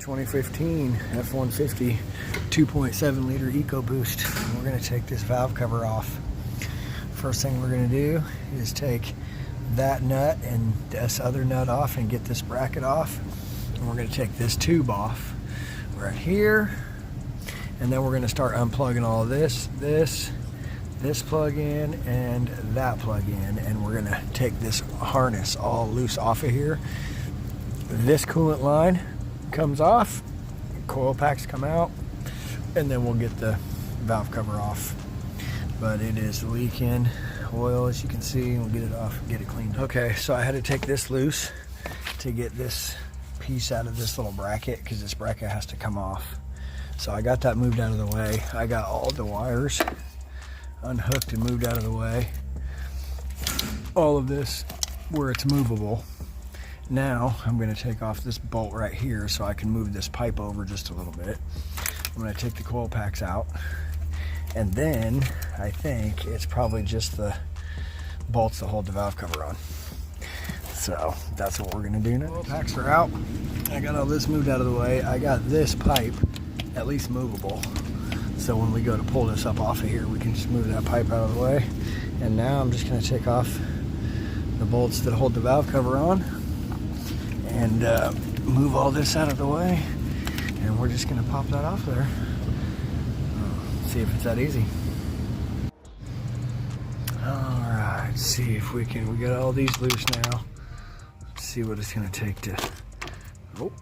2015 F-150 2.7 liter EcoBoost. We're going to take this valve cover off. First thing we're going to do is take that nut and this other nut off and get this bracket off. And we're going to take this tube off right here. And then we're going to start unplugging all of this plug in and that plug in. And we're going to take this harness all loose off of here. This coolant line comes off, coil packs come out, and then we'll get the valve cover off. But it is leaking oil, as you can see, and we'll get it off and get it cleaned. Okay, so I had to take this loose to get this piece out of this little bracket, because this bracket has to come off. So I got that moved out of the way. I got all the wires unhooked and moved out of the way. All of this where it's movable. Now I'm going to take off this bolt right here so I can move this pipe over just a little bit. I'm going to take the coil packs out, and then I think it's probably just the bolts that hold the valve cover on. So that's what we're going to do now. Coil packs are out. I got all this moved out of the way. I got this pipe at least movable, so when we go to pull this up off of here, we can just move that pipe out of the way. And now I'm just going to take off the bolts that hold the valve cover on and move all this out of the way, and we're just going to pop that off there. See if it's that easy. Alright, see if we got all these loose now. Let's see what it's going to take to... Oh.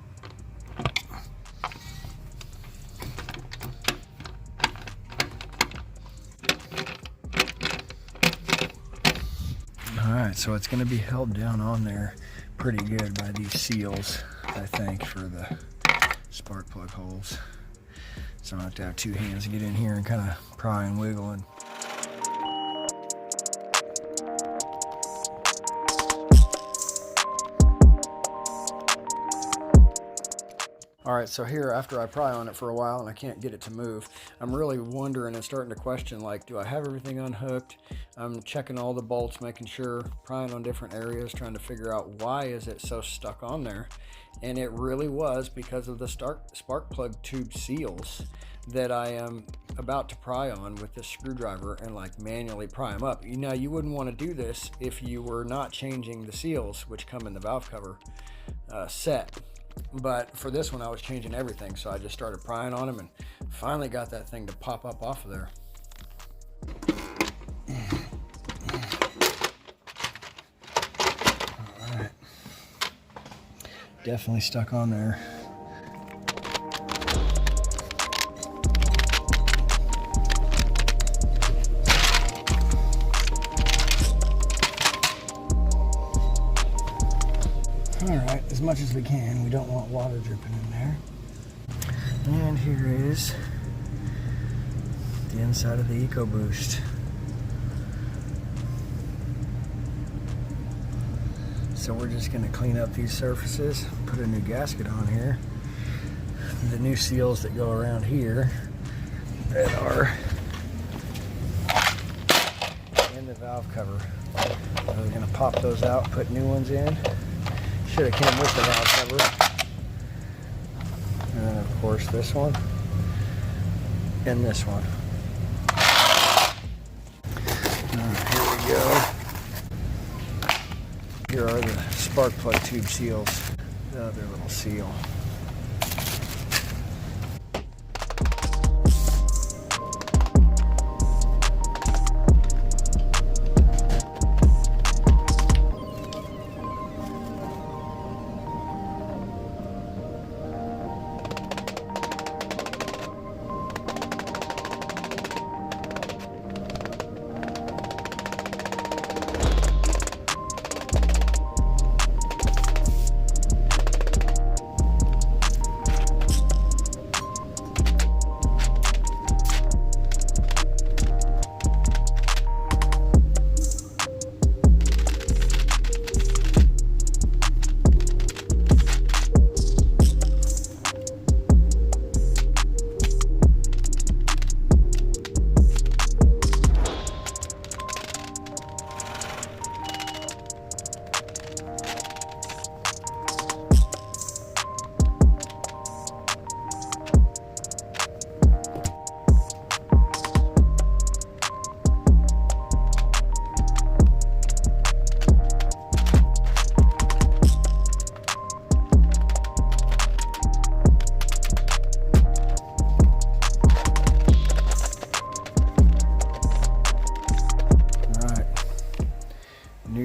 Alright, so it's going to be held down on there pretty good by these seals, I think, for the spark plug holes. So I have to have two hands to get in here and kind of pry and wiggle. And alright, so here, after I pry on it for a while and I can't get it to move, I'm really wondering and starting to question, like, do I have everything unhooked? I'm checking all the bolts, making sure, prying on different areas, trying to figure out why is it so stuck on there. And it really was because of the spark plug tube seals that I am about to pry on with this screwdriver and like manually pry them up. Now, you wouldn't want to do this if you were not changing the seals, which come in the valve cover set. But for this one, I was changing everything, so I just started prying on them and finally got that thing to pop up off of there. All right, definitely stuck on there. Alright, as much as we can. We don't want water dripping in there. And here is the inside of the EcoBoost. So we're just going to clean up these surfaces, put a new gasket on here. The new seals that go around here that are in the valve cover. So we're going to pop those out, put new ones in. Should have came with the valve cover. And then of course this one and this one. Here we go. Here are the spark plug tube seals. The other little seal.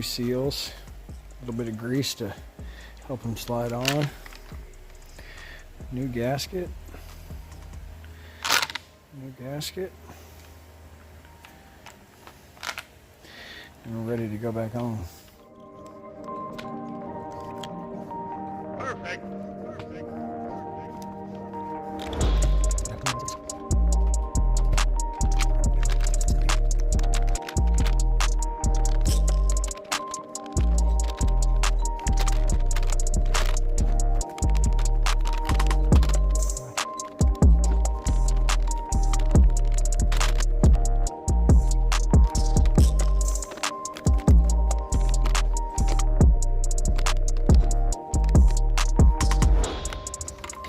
seals, a little bit of grease to help them slide on. New gasket. New gasket. And we're ready to go back on. Perfect.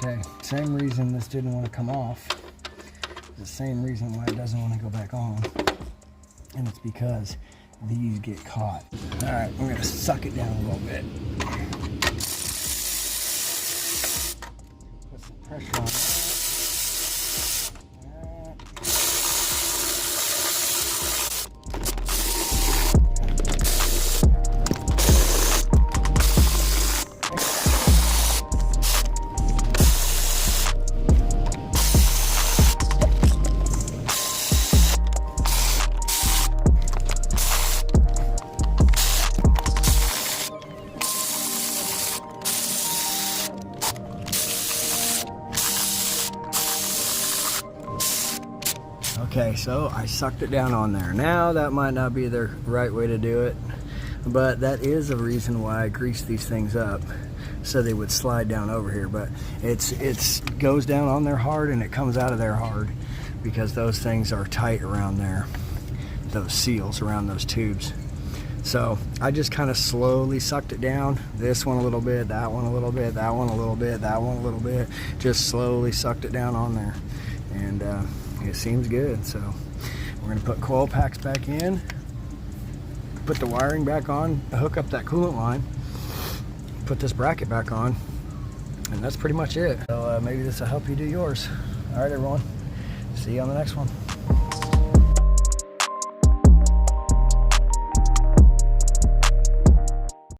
Okay, same reason this didn't want to come off, the same reason why it doesn't want to go back on, and it's because these get caught. All right, I'm gonna suck it down a little bit. Put some pressure on that. Okay, so I sucked it down on there. Now that might not be the right way to do it, but that is a reason why I greased these things up, so they would slide down over here. But it's goes down on there hard and it comes out of there hard because those things are tight around there, those seals around those tubes. So I just kind of slowly sucked it down. This one a little bit, that one a little bit, that one a little bit, that one a little bit. Just slowly sucked it down on there. And it seems good. So we're gonna put coil packs back in, put the wiring back on, hook up that coolant line, put this bracket back on, and that's pretty much it. So maybe this will help you do yours. All right, everyone. See you on the next one.